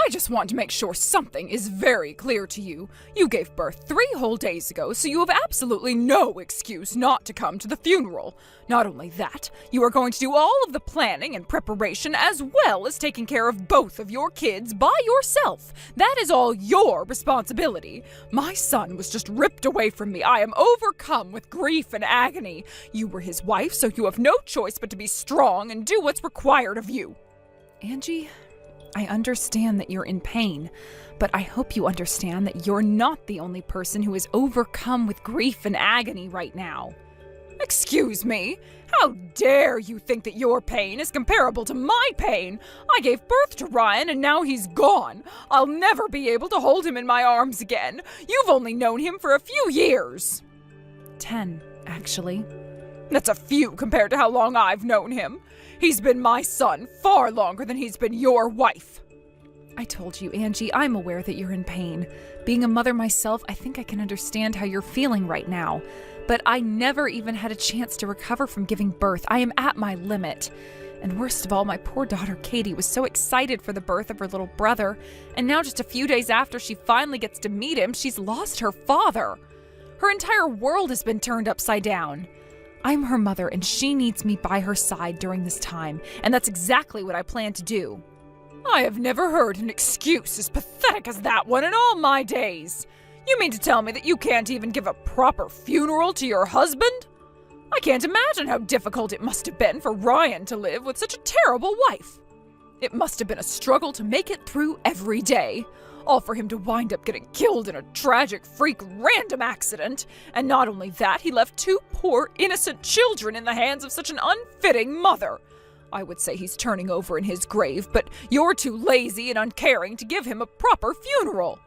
I just want to make sure something is very clear to you. You gave birth 3 whole days ago, so you have absolutely no excuse not to come to the funeral. Not only that, you are going to do all of the planning and preparation as well as taking care of both of your kids by yourself. That is all your responsibility. My son was just ripped away from me. I am overcome with grief and agony. You were his wife, so you have no choice but to be strong and do what's required of you. Angie, I understand that you're in pain, but I hope you understand that you're not the only person who is overcome with grief and agony right now. Excuse me? How dare you think that your pain is comparable to my pain? I gave birth to Ryan and now he's gone. I'll never be able to hold him in my arms again. You've only known him for a few years. 10, actually. That's a few compared to how long I've known him. He's been my son far longer than he's been your wife. I told you, Angie, I'm aware that you're in pain. Being a mother myself, I think I can understand how you're feeling right now. But I never even had a chance to recover from giving birth. I am at my limit. And worst of all, my poor daughter Katie was so excited for the birth of her little brother. And now just a few days after she finally gets to meet him, she's lost her father. Her entire world has been turned upside down. I'm her mother, and she needs me by her side during this time, and that's exactly what I plan to do. I have never heard an excuse as pathetic as that one in all my days. You mean to tell me that you can't even give a proper funeral to your husband? I can't imagine how difficult it must have been for Ryan to live with such a terrible wife. It must have been a struggle to make it through every day. All for him to wind up getting killed in a tragic, freak, random accident. And not only that, he left 2 poor, innocent children in the hands of such an unfitting mother. I would say he's turning over in his grave, but you're too lazy and uncaring to give him a proper funeral.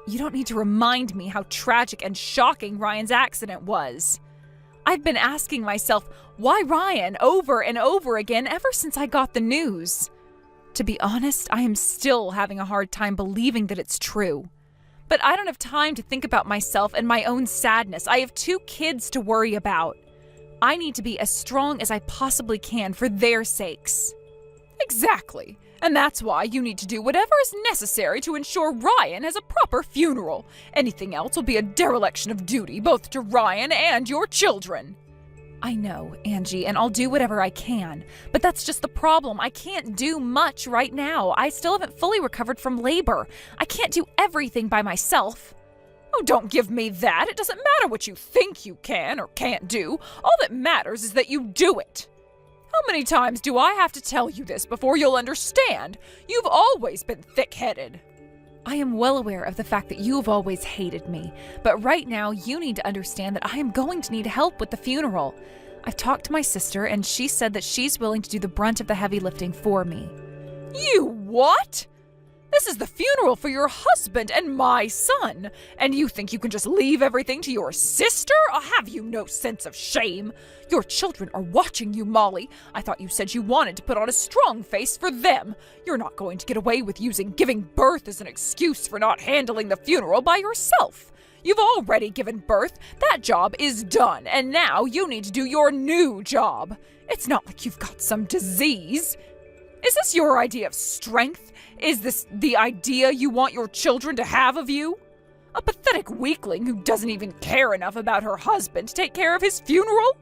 You don't need to remind me how tragic and shocking Ryan's accident was. I've been asking myself, why Ryan, over and over again ever since I got the news. To be honest, I am still having a hard time believing that it's true. But I don't have time to think about myself and my own sadness. I have 2 kids to worry about. I need to be as strong as I possibly can for their sakes. Exactly. And that's why you need to do whatever is necessary to ensure Ryan has a proper funeral. Anything else will be a dereliction of duty, both to Ryan and your children. I know, Angie, and I'll do whatever I can. But that's just the problem. I can't do much right now. I still haven't fully recovered from labor. I can't do everything by myself. Oh, don't give me that. It doesn't matter what you think you can or can't do. All that matters is that you do it. How many times do I have to tell you this before you'll understand? You've always been thick-headed. I am well aware of the fact that you've always hated me, but right now you need to understand that I am going to need help with the funeral. I've talked to my sister, and she said that she's willing to do the brunt of the heavy lifting for me. You what? This is the funeral for your husband and my son, and you think you can just leave everything to your sister? Or have you no sense of shame? Your children are watching you, Molly. I thought you said you wanted to put on a strong face for them. You're not going to get away with using giving birth as an excuse for not handling the funeral by yourself. You've already given birth. That job is done, and now you need to do your new job. It's not like you've got some disease. Is this your idea of strength? Is this the idea you want your children to have of you? A pathetic weakling who doesn't even care enough about her husband to take care of his funeral?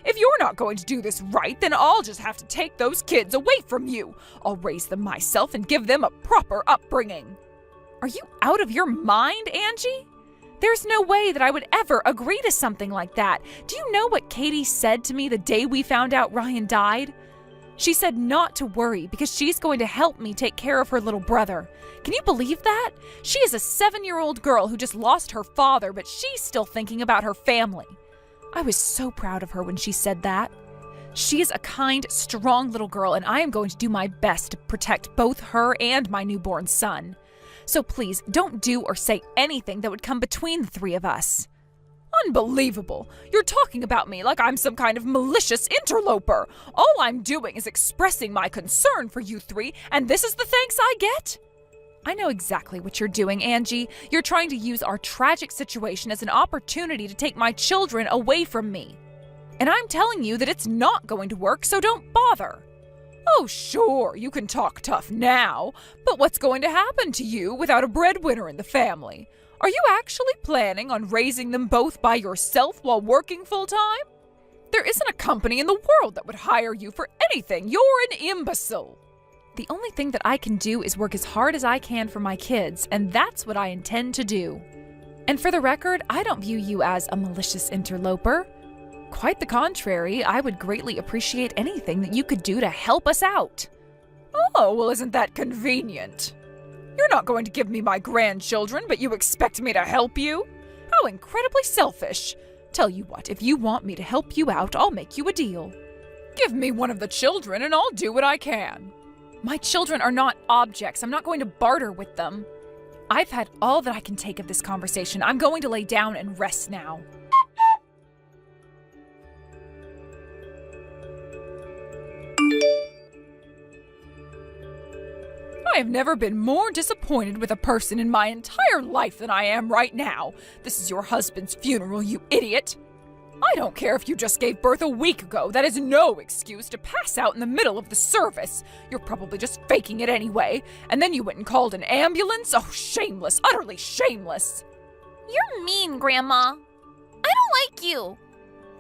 If you're not going to do this right, then I'll just have to take those kids away from you. I'll raise them myself and give them a proper upbringing. Are you out of your mind, Angie? There's no way that I would ever agree to something like that. Do you know what Katie said to me the day we found out Ryan died? She said not to worry because she's going to help me take care of her little brother. Can you believe that? She is a 7-year-old girl who just lost her father, but she's still thinking about her family. I was so proud of her when she said that. She is a kind, strong little girl, and I am going to do my best to protect both her and my newborn son. So please, don't do or say anything that would come between the 3 of us. Unbelievable! You're talking about me like I'm some kind of malicious interloper. All I'm doing is expressing my concern for you 3, and this is the thanks I get? I know exactly what you're doing, Angie. You're trying to use our tragic situation as an opportunity to take my children away from me. And I'm telling you that it's not going to work, so don't bother. Oh, sure, you can talk tough now, but what's going to happen to you without a breadwinner in the family? Are you actually planning on raising them both by yourself while working full-time? There isn't a company in the world that would hire you for anything. You're an imbecile. The only thing that I can do is work as hard as I can for my kids, and that's what I intend to do. And for the record, I don't view you as a malicious interloper. Quite the contrary, I would greatly appreciate anything that you could do to help us out. Oh, well, isn't that convenient? You're not going to give me my grandchildren, but you expect me to help you? How incredibly selfish. Tell you what, if you want me to help you out, I'll make you a deal. Give me one of the children and I'll do what I can. My children are not objects. I'm not going to barter with them. I've had all that I can take of this conversation. I'm going to lay down and rest now. I have never been more disappointed with a person in my entire life than I am right now. This is your husband's funeral, you idiot. I don't care if you just gave birth a week ago. That is no excuse to pass out in the middle of the service. You're probably just faking it anyway. And then you went and called an ambulance? Oh, shameless, utterly shameless. You're mean, Grandma. I don't like you.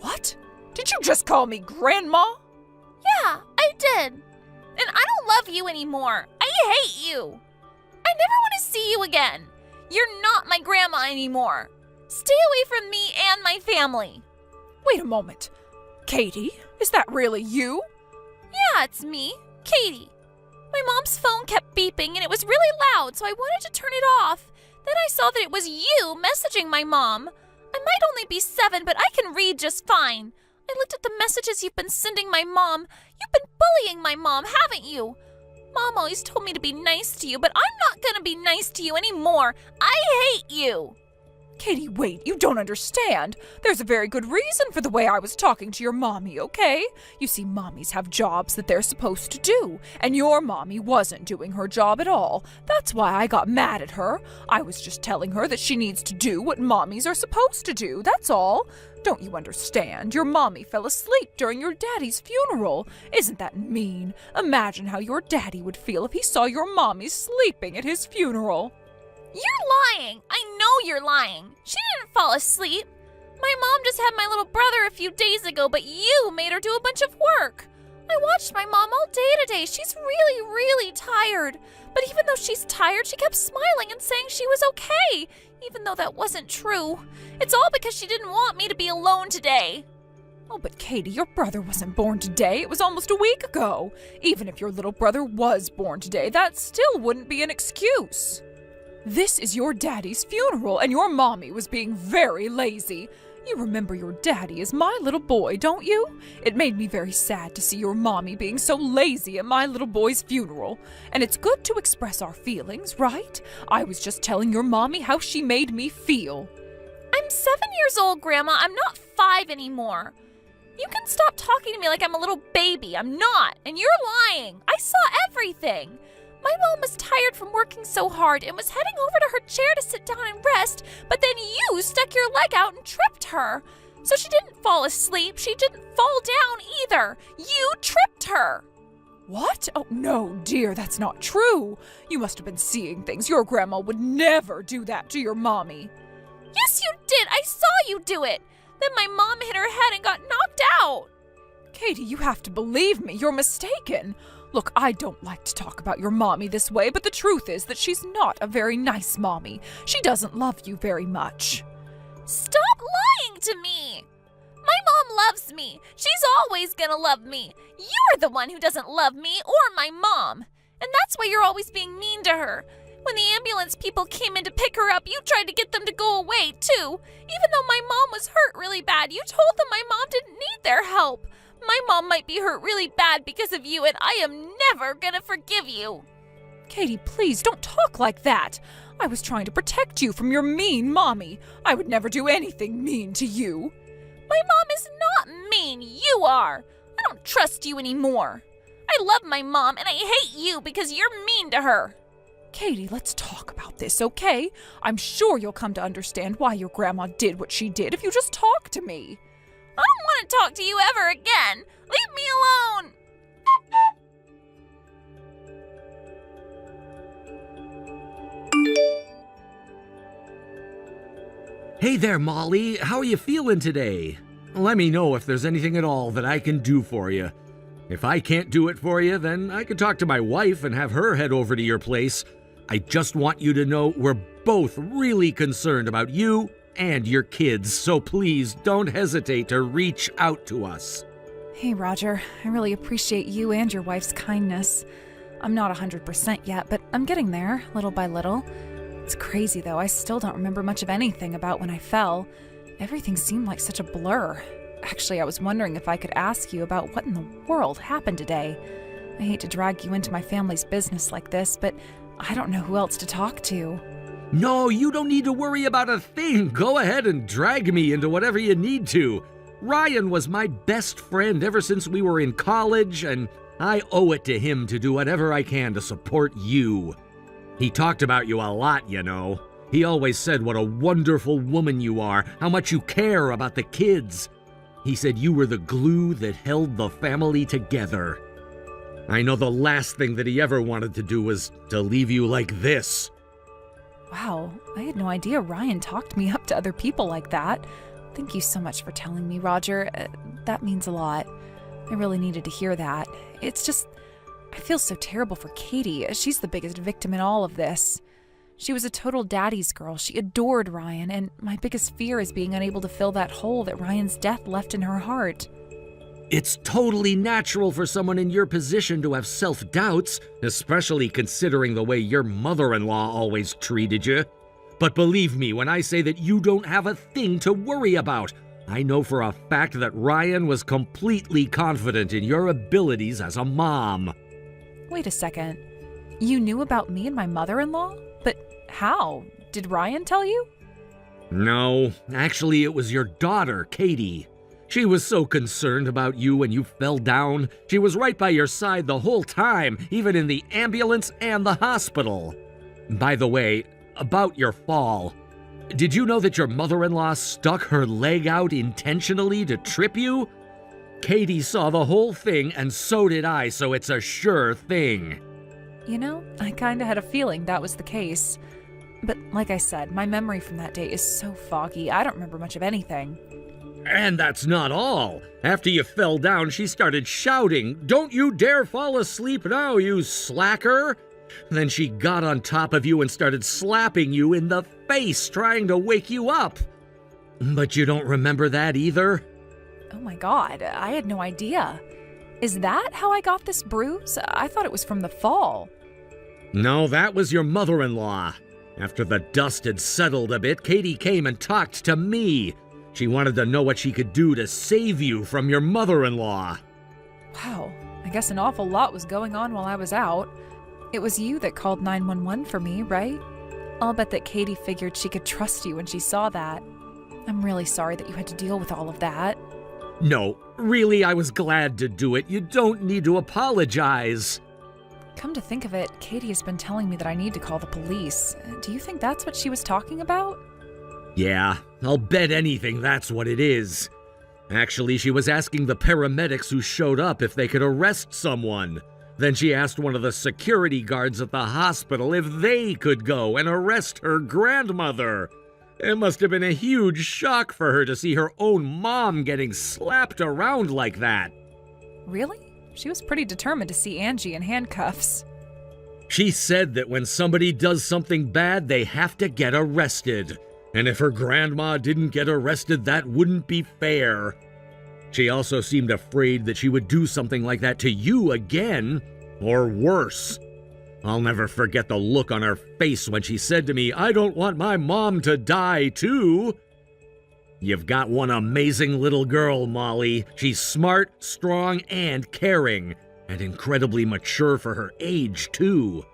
What? Did you just call me Grandma? Yeah, I did. And I don't love you anymore. I hate you. I never want to see you again. You're not my grandma anymore. Stay away from me and my family. Wait a moment. Katie, is that really you? Yeah, it's me, Katie. My mom's phone kept beeping and it was really loud, so I wanted to turn it off. Then I saw that it was you messaging my mom. I might only be 7, but I can read just fine. I looked at the messages you've been sending my mom. You've been bullying my mom, haven't you? Mom always told me to be nice to you, but I'm not going to be nice to you anymore. I hate you. Katie, wait, you don't understand. There's a very good reason for the way I was talking to your mommy, okay? You see, mommies have jobs that they're supposed to do, and your mommy wasn't doing her job at all. That's why I got mad at her. I was just telling her that she needs to do what mommies are supposed to do, that's all. Don't you understand? Your mommy fell asleep during your daddy's funeral. Isn't that mean? Imagine how your daddy would feel if he saw your mommy sleeping at his funeral. You're lying. I know you're lying. She didn't fall asleep. My mom just had my little brother a few days ago, but you made her do a bunch of work. I watched my mom all day today. She's really, really tired. But even though she's tired, she kept smiling and saying she was okay, even though that wasn't true. It's all because she didn't want me to be alone today. Oh, but Katie, your brother wasn't born today. It was almost a week ago. Even if your little brother was born today, that still wouldn't be an excuse. This is your daddy's funeral, and your mommy was being very lazy. You remember your daddy is my little boy, don't you? It made me very sad to see your mommy being so lazy at my little boy's funeral. And it's good to express our feelings, right? I was just telling your mommy how she made me feel. I'm 7 years old, Grandma. I'm not 5 anymore. You can stop talking to me like I'm a little baby. I'm not. And you're lying. I saw everything. My mom was tired from working so hard and was heading over to her chair to sit down and rest, but then you stuck your leg out and tripped her. So she didn't fall asleep. She didn't fall down either. You tripped her. What? Oh, no, dear, that's not true. You must have been seeing things. Your grandma would never do that to your mommy. Yes, you did. I saw you do it. Then my mom hit her head and got knocked out. Katie, you have to believe me. You're mistaken. Look, I don't like to talk about your mommy this way, but the truth is that she's not a very nice mommy. She doesn't love you very much. Stop lying to me. My mom loves me. She's always gonna love me. You're the one who doesn't love me or my mom. And that's why you're always being mean to her. When the ambulance people came in to pick her up, you tried to get them to go away, too. Even though my mom was hurt really bad, you told them my mom didn't need their help. My mom might be hurt really bad because of you, and I am never gonna forgive you. Katie, please don't talk like that. I was trying to protect you from your mean mommy. I would never do anything mean to you. My mom is not mean. You are. I don't trust you anymore. I love my mom, and I hate you because you're mean to her. Katie, let's talk about this, okay? I'm sure you'll come to understand why your grandma did what she did if you just talk to me. I don't want to talk to you ever again. Leave me alone. Hey there, Molly. How are you feeling today? Let me know if there's anything at all that I can do for you. If I can't do it for you, then I could talk to my wife and have her head over to your place. I just want you to know we're both really concerned about you and your kids, so please don't hesitate to reach out to us. Hey, Roger. I really appreciate you and your wife's kindness. I'm not 100% yet, but I'm getting there, little by little. It's crazy, though. I still don't remember much of anything about when I fell. Everything seemed like such a blur. Actually, I was wondering if I could ask you about what in the world happened today. I hate to drag you into my family's business like this, but I don't know who else to talk to. No, you don't need to worry about a thing. Go ahead and drag me into whatever you need to. Ryan was my best friend ever since we were in college, and I owe it to him to do whatever I can to support you. He talked about you a lot, you know. He always said what a wonderful woman you are, how much you care about the kids. He said you were the glue that held the family together. I know the last thing that he ever wanted to do was to leave you like this. Wow, I had no idea Ryan talked me up to other people like that. Thank you so much for telling me, Roger. That means a lot. I really needed to hear that. It's just, I feel so terrible for Katie. She's the biggest victim in all of this. She was a total daddy's girl. She adored Ryan, and my biggest fear is being unable to fill that hole that Ryan's death left in her heart. It's totally natural for someone in your position to have self-doubts, especially considering the way your mother-in-law always treated you. But believe me when I say that you don't have a thing to worry about. I know for a fact that Ryan was completely confident in your abilities as a mom. Wait a second. You knew about me and my mother-in-law? But how? Did Ryan tell you? No, actually it was your daughter, Katie. She was so concerned about you when you fell down. She was right by your side the whole time, even in the ambulance and the hospital. By the way, about your fall, did you know that your mother-in-law stuck her leg out intentionally to trip you? Katie saw the whole thing, and so did I, so it's a sure thing. You know, I kinda had a feeling that was the case. But like I said, my memory from that day is so foggy, I don't remember much of anything. And that's not all. After you fell down, she started shouting, "Don't you dare fall asleep now, you slacker!" Then she got on top of you and started slapping you in the face, trying to wake you up. But you don't remember that either? Oh my god, I had no idea. Is that how I got this bruise? I thought it was from the fall. No, that was your mother-in-law. After the dust had settled a bit, Katie came and talked to me. She wanted to know what she could do to save you from your mother-in-law. Wow, I guess an awful lot was going on while I was out. It was you that called 911 for me, right? I'll bet that Katie figured she could trust you when she saw that. I'm really sorry that you had to deal with all of that. No, really, I was glad to do it. You don't need to apologize. Come to think of it, Katie has been telling me that I need to call the police. Do you think that's what she was talking about? Yeah, I'll bet anything that's what it is. Actually, she was asking the paramedics who showed up if they could arrest someone. Then she asked one of the security guards at the hospital if they could go and arrest her grandmother. It must have been a huge shock for her to see her own mom getting slapped around like that. Really? She was pretty determined to see Angie in handcuffs. She said that when somebody does something bad, they have to get arrested. And if her grandma didn't get arrested, that wouldn't be fair. She also seemed afraid that she would do something like that to you again, or worse. I'll never forget the look on her face when she said to me, "I don't want my mom to die too." You've got one amazing little girl, Molly. She's smart, strong, and caring, and incredibly mature for her age too.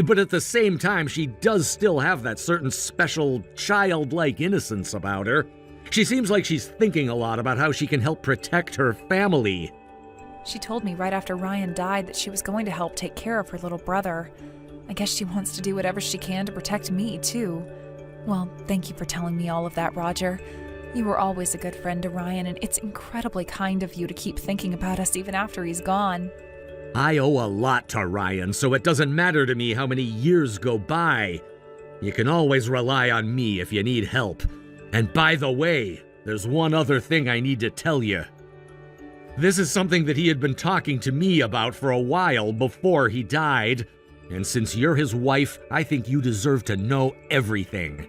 But at the same time, she does still have that certain special childlike innocence about her. She seems like she's thinking a lot about how she can help protect her family. She told me right after Ryan died that she was going to help take care of her little brother. I guess she wants to do whatever she can to protect me, too. Well, thank you for telling me all of that, Roger. You were always a good friend to Ryan, and it's incredibly kind of you to keep thinking about us even after he's gone. I owe a lot to Ryan, so it doesn't matter to me how many years go by. You can always rely on me if you need help. And by the way, there's one other thing I need to tell you. This is something that he had been talking to me about for a while before he died, and since you're his wife, I think you deserve to know everything.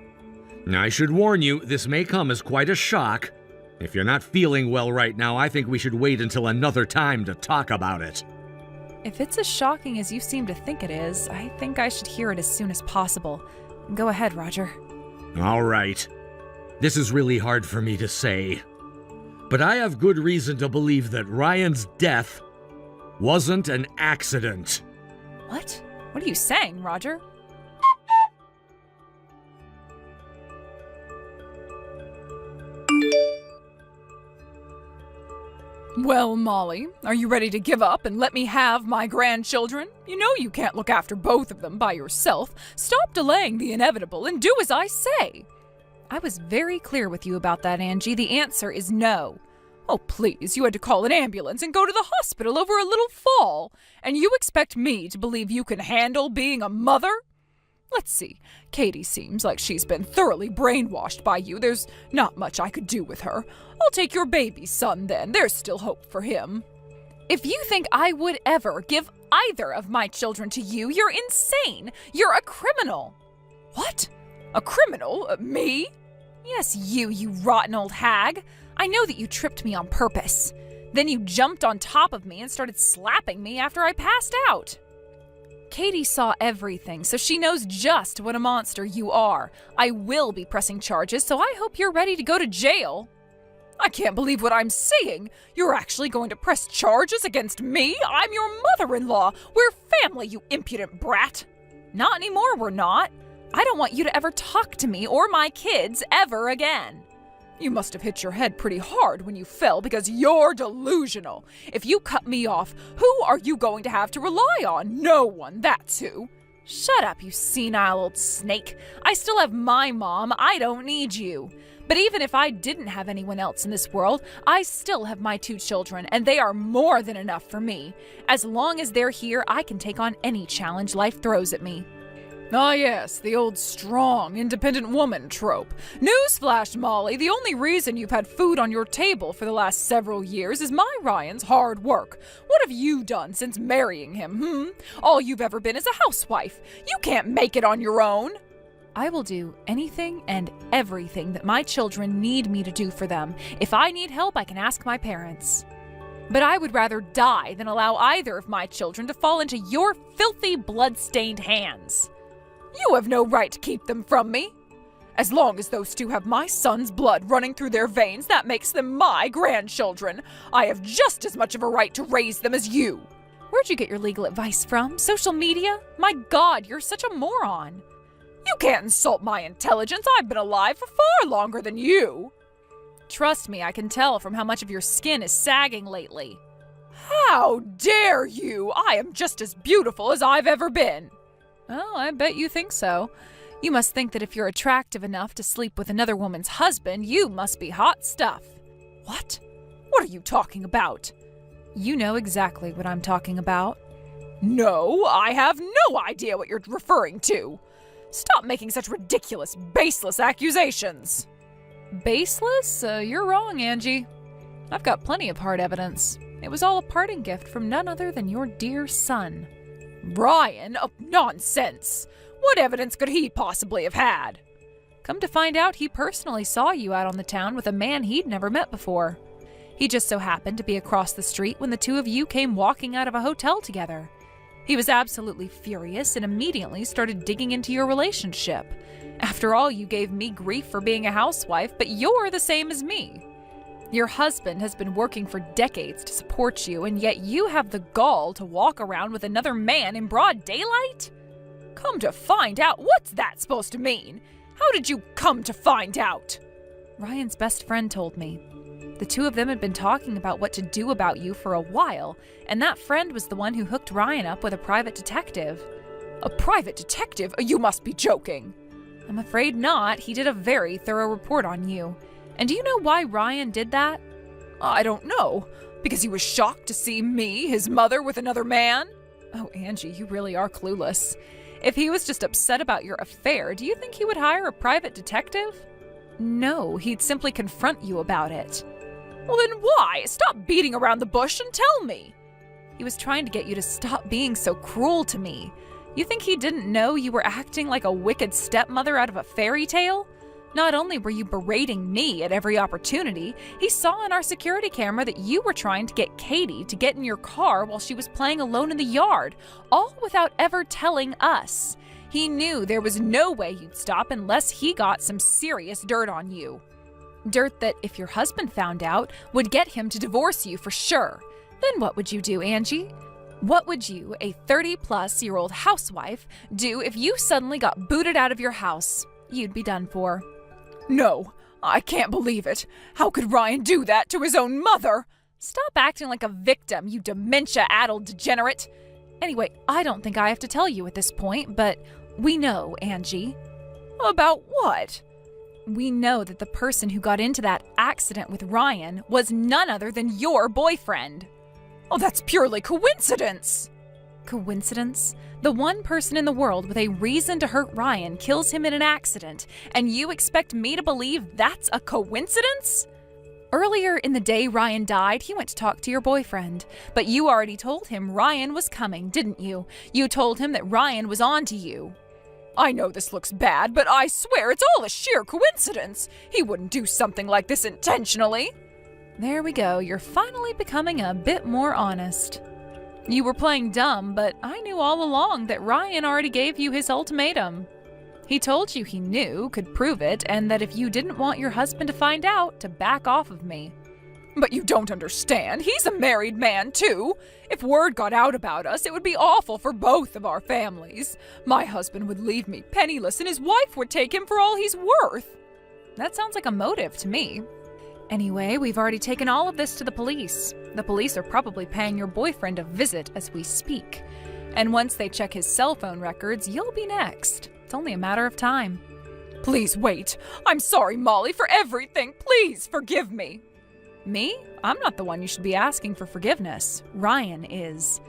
Now, I should warn you, this may come as quite a shock. If you're not feeling well right now, I think we should wait until another time to talk about it. If it's as shocking as you seem to think it is, I think I should hear it as soon as possible. Go ahead, Roger. All right. This is really hard for me to say, but I have good reason to believe that Ryan's death wasn't an accident. What? What are you saying, Roger? Well, Molly, are you ready to give up and let me have my grandchildren? You know you can't look after both of them by yourself. Stop delaying the inevitable and do as I say. I was very clear with you about that, Angie. The answer is no. Oh, please, you had to call an ambulance and go to the hospital over a little fall. And you expect me to believe you can handle being a mother? Let's see. Katie seems like she's been thoroughly brainwashed by you. There's not much I could do with her. I'll take your baby son then. There's still hope for him. If you think I would ever give either of my children to you, you're insane. You're a criminal. What? A criminal? Me? Yes, you rotten old hag. I know that you tripped me on purpose. Then you jumped on top of me and started slapping me after I passed out. Katie saw everything, so she knows just what a monster you are. I will be pressing charges, so I hope you're ready to go to jail. I can't believe what I'm seeing. You're actually going to press charges against me? I'm your mother-in-law. We're family, you impudent brat. Not anymore, we're not. I don't want you to ever talk to me or my kids ever again. You must have hit your head pretty hard when you fell because you're delusional. If you cut me off, who are you going to have to rely on? No one, that's who. Shut up, you senile old snake. I still have my mom. I don't need you. But even if I didn't have anyone else in this world, I still have my 2 children, and they are more than enough for me. As long as they're here, I can take on any challenge life throws at me. Ah yes, the old strong, independent woman trope. Newsflash, Molly, the only reason you've had food on your table for the last several years is my Ryan's hard work. What have you done since marrying him, All you've ever been is a housewife. You can't make it on your own. I will do anything and everything that my children need me to do for them. If I need help, I can ask my parents. But I would rather die than allow either of my children to fall into your filthy, blood-stained hands. You have no right to keep them from me. As long as those 2 have my son's blood running through their veins, that makes them my grandchildren. I have just as much of a right to raise them as you. Where'd you get your legal advice from? Social media? My God, you're such a moron. You can't insult my intelligence. I've been alive for far longer than you. Trust me, I can tell from how much of your skin is sagging lately. How dare you? I am just as beautiful as I've ever been. Oh, I bet you think so. You must think that if you're attractive enough to sleep with another woman's husband, you must be hot stuff. What? What are you talking about? You know exactly what I'm talking about. No, I have no idea what you're referring to. Stop making such ridiculous, baseless accusations. Baseless? You're wrong, Angie. I've got plenty of hard evidence. It was all a parting gift from none other than your dear son. Ryan? Oh, nonsense! What evidence could he possibly have had? Come to find out, he personally saw you out on the town with a man he'd never met before. He just so happened to be across the street when the 2 of you came walking out of a hotel together. He was absolutely furious and immediately started digging into your relationship. After all, you gave me grief for being a housewife, but you're the same as me. Your husband has been working for decades to support you, and yet you have the gall to walk around with another man in broad daylight? Come to find out? What's that supposed to mean? How did you come to find out? Ryan's best friend told me. The 2 of them had been talking about what to do about you for a while, and that friend was the one who hooked Ryan up with a private detective. A private detective? You must be joking. I'm afraid not. He did a very thorough report on you. And do you know why Ryan did that? I don't know. Because he was shocked to see me, his mother, with another man? Oh, Angie, you really are clueless. If he was just upset about your affair, do you think he would hire a private detective? No, he'd simply confront you about it. Well, then why? Stop beating around the bush and tell me. He was trying to get you to stop being so cruel to me. You think he didn't know you were acting like a wicked stepmother out of a fairy tale? Not only were you berating me at every opportunity, he saw on our security camera that you were trying to get Katie to get in your car while she was playing alone in the yard, all without ever telling us. He knew there was no way you'd stop unless he got some serious dirt on you. Dirt that, if your husband found out, would get him to divorce you for sure. Then what would you do, Angie? What would you, a 30-plus-year-old housewife, do if you suddenly got booted out of your house? You'd be done for. No, I can't believe it. How could Ryan do that to his own mother? Stop acting like a victim, you dementia-addled degenerate. Anyway, I don't think I have to tell you at this point, but we know, Angie. About what? We know that the person who got into that accident with Ryan was none other than your boyfriend. Oh, that's purely coincidence. Coincidence? The one person in the world with a reason to hurt Ryan kills him in an accident, and you expect me to believe that's a coincidence? Earlier in the day Ryan died, he went to talk to your boyfriend. But you already told him Ryan was coming, didn't you? You told him that Ryan was on to you. I know this looks bad, but I swear it's all a sheer coincidence. He wouldn't do something like this intentionally. There we go, you're finally becoming a bit more honest. You were playing dumb, but I knew all along that Ryan already gave you his ultimatum. He told you he knew, could prove it, and that if you didn't want your husband to find out, to back off of me. But you don't understand. He's a married man, too. If word got out about us, it would be awful for both of our families. My husband would leave me penniless, and his wife would take him for all he's worth. That sounds like a motive to me. Anyway, we've already taken all of this to the police. The police are probably paying your boyfriend a visit as we speak. And once they check his cell phone records, you'll be next. It's only a matter of time. Please wait. I'm sorry, Molly, for everything. Please forgive me. Me? I'm not the one you should be asking for forgiveness. Ryan is.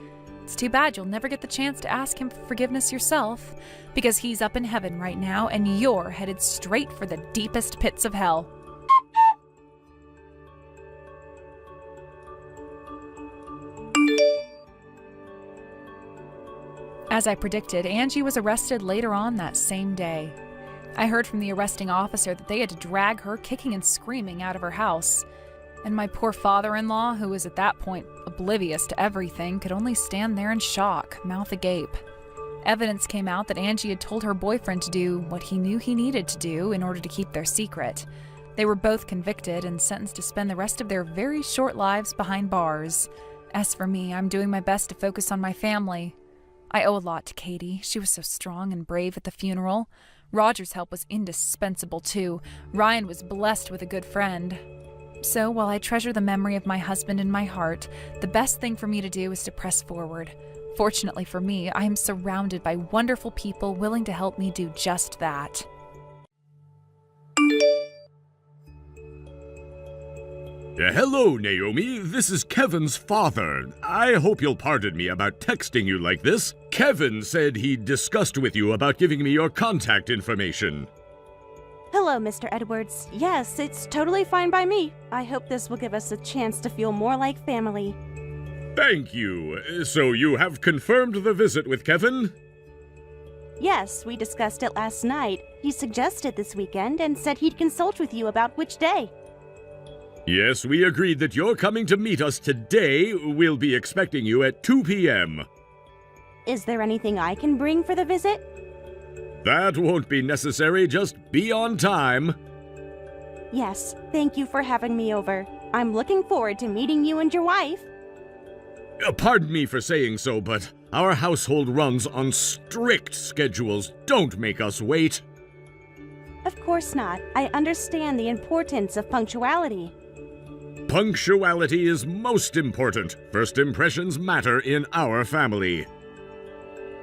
It's too bad you'll never get the chance to ask him for forgiveness yourself, because he's up in heaven right now and you're headed straight for the deepest pits of hell. As I predicted, Angie was arrested later on that same day. I heard from the arresting officer that they had to drag her kicking and screaming out of her house. And my poor father-in-law, who was at that point oblivious to everything, could only stand there in shock, mouth agape. Evidence came out that Angie had told her boyfriend to do what he knew he needed to do in order to keep their secret. They were both convicted and sentenced to spend the rest of their very short lives behind bars. As for me, I'm doing my best to focus on my family. I owe a lot to Katie. She was so strong and brave at the funeral. Roger's help was indispensable, too. Ryan was blessed with a good friend. So, while I treasure the memory of my husband in my heart, the best thing for me to do is to press forward. Fortunately for me, I am surrounded by wonderful people willing to help me do just that. Hello, Naomi. This is Kevin's father. I hope you'll pardon me about texting you like this. Kevin said he'd discussed with you about giving me your contact information. Hello, Mr. Edwards. Yes, it's totally fine by me. I hope this will give us a chance to feel more like family. Thank you. So you have confirmed the visit with Kevin? Yes, we discussed it last night. He suggested this weekend and said he'd consult with you about which day. Yes, we agreed that you're coming to meet us today. We'll be expecting you at 2 p.m. Is there anything I can bring for the visit? That won't be necessary. Just be on time. Yes, thank you for having me over. I'm looking forward to meeting you and your wife. Pardon me for saying so, but our household runs on strict schedules. Don't make us wait. Of course not. I understand the importance of punctuality. Punctuality is most important. First impressions matter in our family.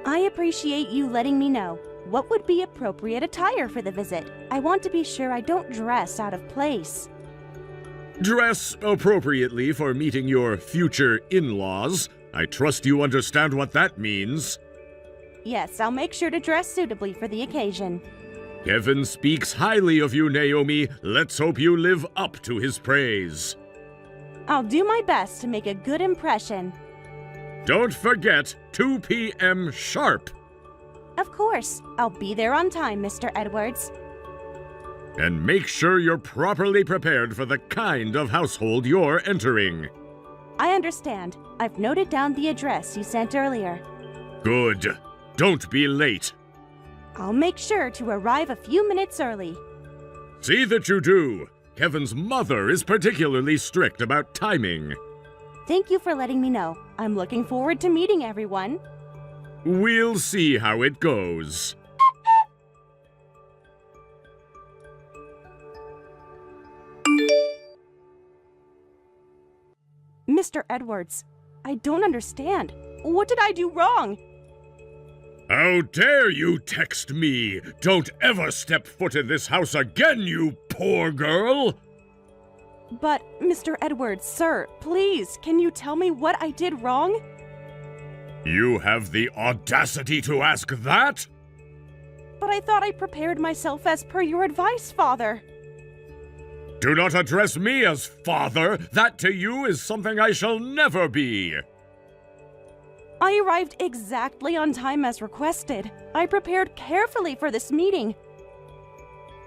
I appreciate you letting me know. What would be appropriate attire for the visit? I want to be sure I don't dress out of place. Dress appropriately for meeting your future in-laws. I trust you understand what that means. Yes, I'll make sure to dress suitably for the occasion. Kevin speaks highly of you, Naomi. Let's hope you live up to his praise. I'll do my best to make a good impression. Don't forget, 2 p.m. sharp. Of course, I'll be there on time, Mr. Edwards. And make sure you're properly prepared for the kind of household you're entering. I understand. I've noted down the address you sent earlier. Good. Don't be late. I'll make sure to arrive a few minutes early. See that you do. Kevin's mother is particularly strict about timing. Thank you for letting me know. I'm looking forward to meeting everyone. We'll see how it goes. Mr. Edwards, I don't understand. What did I do wrong? How dare you text me? Don't ever step foot in this house again, you poor girl! But, Mr. Edwards, sir, please, can you tell me what I did wrong? You have the audacity to ask that? But I thought I prepared myself as per your advice, Father. Do not address me as father. That to you is something I shall never be. I arrived exactly on time as requested. I prepared carefully for this meeting.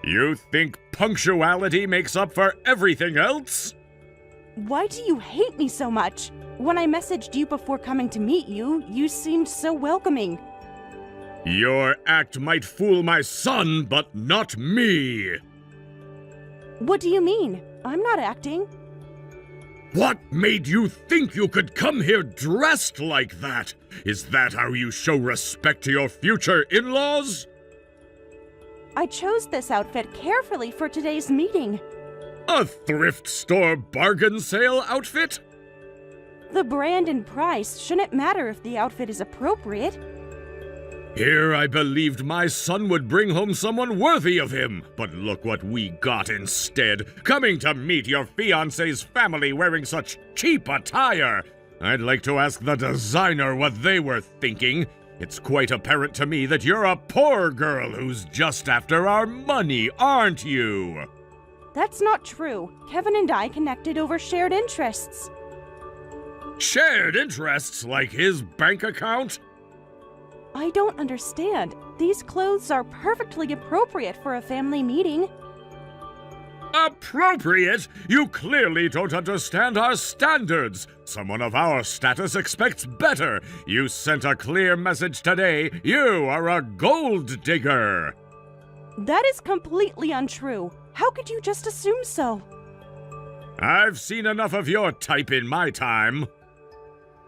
You think punctuality makes up for everything else? Why do you hate me so much? When I messaged you before coming to meet you, you seemed so welcoming. Your act might fool my son, but not me. What do you mean? I'm not acting. What made you think you could come here dressed like that? Is that how you show respect to your future in-laws? I chose this outfit carefully for today's meeting. A thrift store bargain sale outfit? The brand and price shouldn't matter if the outfit is appropriate. Here I believed my son would bring home someone worthy of him, but look what we got instead. Coming to meet your fiancé's family wearing such cheap attire. I'd like to ask the designer what they were thinking. It's quite apparent to me that you're a poor girl who's just after our money, aren't you? That's not true. Kevin and I connected over shared interests. Shared interests like his bank account? I don't understand. These clothes are perfectly appropriate for a family meeting. Appropriate? You clearly don't understand our standards. Someone of our status expects better. You sent a clear message today. You are a gold digger. That is completely untrue. How could you just assume so? I've seen enough of your type in my time.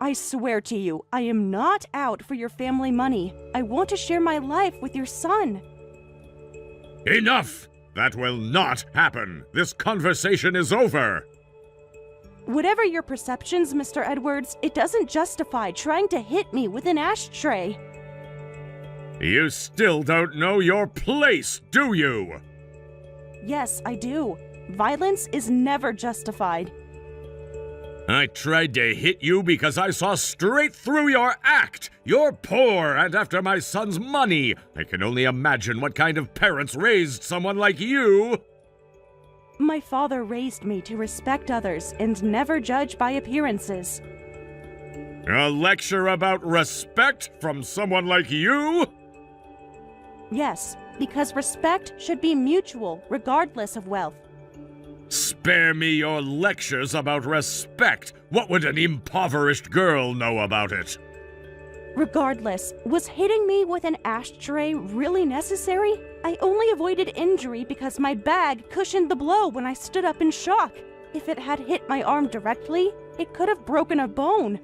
I swear to you, I am not out for your family money. I want to share my life with your son. Enough! That will not happen. This conversation is over. Whatever your perceptions, Mr. Edwards, it doesn't justify trying to hit me with an ashtray. You still don't know your place, do you? Yes, I do. Violence is never justified. I tried to hit you because I saw straight through your act. You're poor and after my son's money. I can only imagine what kind of parents raised someone like you. My father raised me to respect others and never judge by appearances. A lecture about respect from someone like you? Yes, because respect should be mutual, regardless of wealth. Spare me your lectures about respect. What would an impoverished girl know about it? Regardless, was hitting me with an ashtray really necessary? I only avoided injury because my bag cushioned the blow when I stood up in shock. If it had hit my arm directly, it could have broken a bone.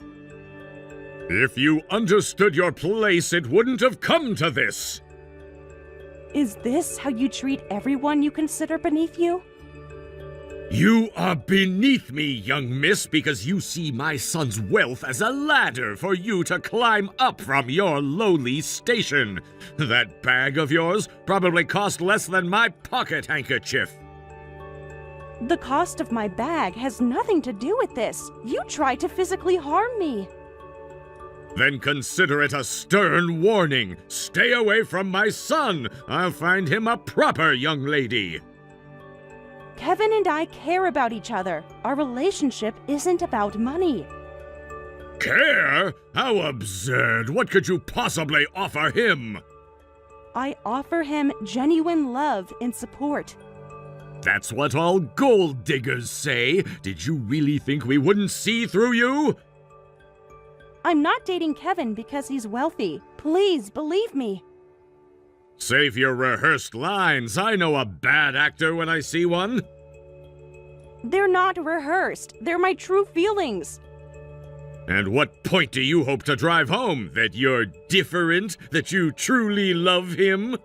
If you understood your place, it wouldn't have come to this. Is this how you treat everyone you consider beneath you? You are beneath me, young miss, because you see my son's wealth as a ladder for you to climb up from your lowly station. That bag of yours probably cost less than my pocket handkerchief. The cost of my bag has nothing to do with this. You tried to physically harm me. Then consider it a stern warning. Stay away from my son. I'll find him a proper young lady. Kevin and I care about each other. Our relationship isn't about money. Care? How absurd. What could you possibly offer him? I offer him genuine love and support. That's what all gold diggers say. Did you really think we wouldn't see through you? I'm not dating Kevin because he's wealthy. Please believe me. Save your rehearsed lines. I know a bad actor when I see one. They're not rehearsed. They're my true feelings. And what point do you hope to drive home? That you're different? That you truly love him?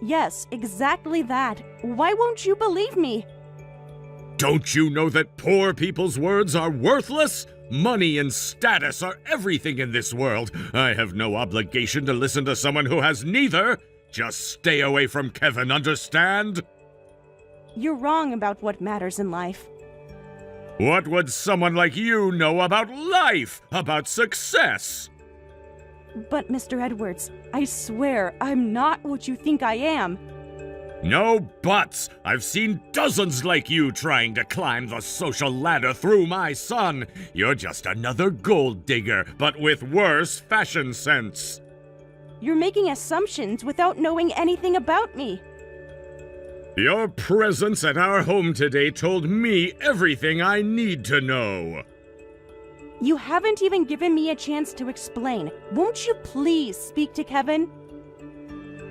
Yes, exactly that. Why won't you believe me? Don't you know that poor people's words are worthless? Money and status are everything in this world. I have no obligation to listen to someone who has neither. Just stay away from Kevin, understand? You're wrong about what matters in life. What would someone like you know about life? About success? But, Mr. Edwards, I swear I'm not what you think I am. No buts! I've seen dozens like you trying to climb the social ladder through my son. You're just another gold digger, but with worse fashion sense. You're making assumptions without knowing anything about me. Your presence at our home today told me everything I need to know. You haven't even given me a chance to explain. Won't you please speak to Kevin?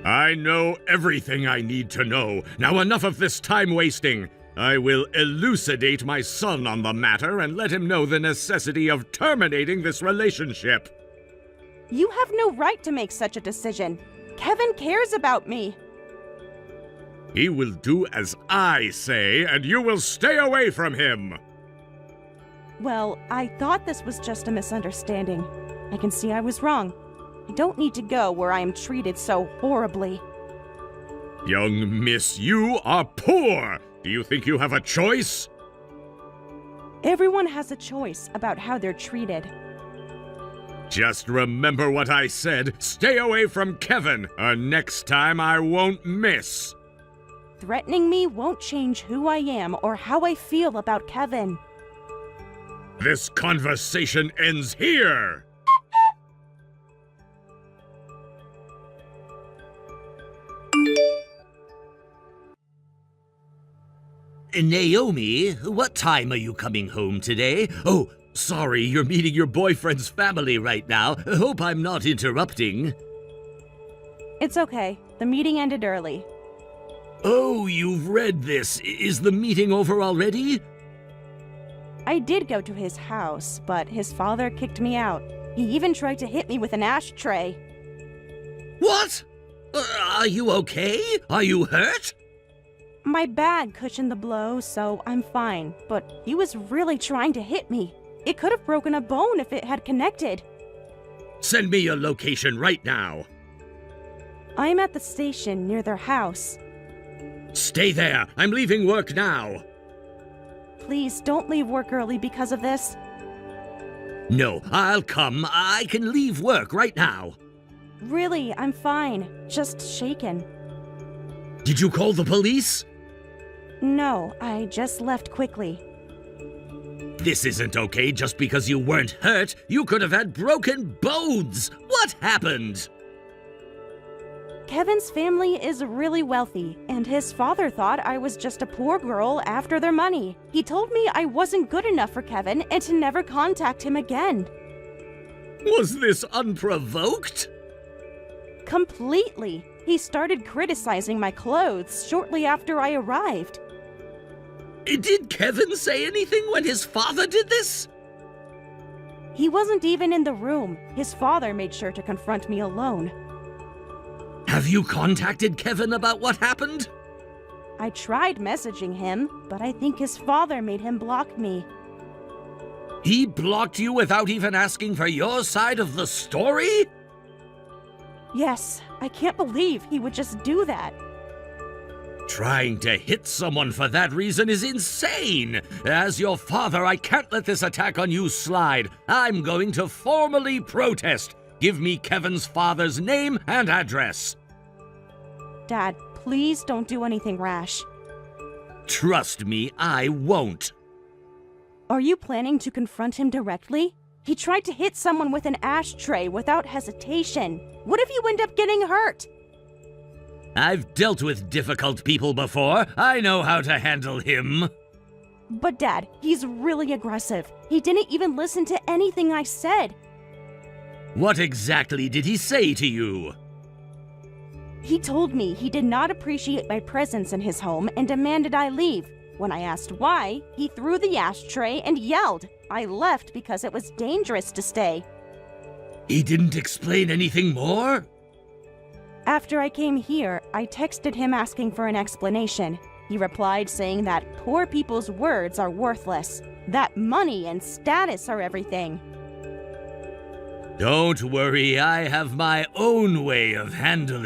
I know everything I need to know. Now enough of this time wasting. I will elucidate my son on the matter and let him know the necessity of terminating this relationship. You have no right to make such a decision. Kevin cares about me. He will do as I say, and you will stay away from him. Well, I thought this was just a misunderstanding. I can see I was wrong. I don't need to go where I am treated so horribly. Young miss, you are poor. Do you think you have a choice? Everyone has a choice about how they're treated. Just remember what I said. Stay away from Kevin, or next time I won't miss. Threatening me won't change who I am or how I feel about Kevin. This conversation ends here. Naomi, what time are you coming home today? Oh, sorry, you're meeting your boyfriend's family right now. Hope I'm not interrupting. It's okay. The meeting ended early. Oh, you've read this. Is the meeting over already? I did go to his house, but his father kicked me out. He even tried to hit me with an ashtray. What? Are you okay? Are you hurt? My bag cushioned the blow, so I'm fine, but he was really trying to hit me. It could have broken a bone if it had connected. Send me your location right now. I'm at the station near their house. Stay there. I'm leaving work now. Please don't leave work early because of this. No, I'll come. I can leave work right now. Really, I'm fine. Just shaken. Did you call the police? No, I just left quickly. This isn't okay just because you weren't hurt. You could have had broken bones. What happened? Kevin's family is really wealthy, and his father thought I was just a poor girl after their money. He told me I wasn't good enough for Kevin and to never contact him again. Was this unprovoked? Completely. He started criticizing my clothes shortly after I arrived. Did Kevin say anything when his father did this? He wasn't even in the room. His father made sure to confront me alone. Have you contacted Kevin about what happened? I tried messaging him, but I think his father made him block me. He blocked you without even asking for your side of the story? Yes, I can't believe he would just do that. Trying to hit someone for that reason is insane! As your father, I can't let this attack on you slide. I'm going to formally protest. Give me Kevin's father's name and address. Dad, please don't do anything rash. Trust me, I won't. Are you planning to confront him directly? He tried to hit someone with an ashtray without hesitation. What if you end up getting hurt? I've dealt with difficult people before. I know how to handle him. But Dad, he's really aggressive. He didn't even listen to anything I said. What exactly did he say to you? He told me he did not appreciate my presence in his home and demanded I leave. When I asked why, he threw the ashtray and yelled. I left because it was dangerous to stay. He didn't explain anything more? After I came here, I texted him asking for an explanation. He replied saying that poor people's words are worthless, that money and status are everything. Don't worry, I have my own way of handling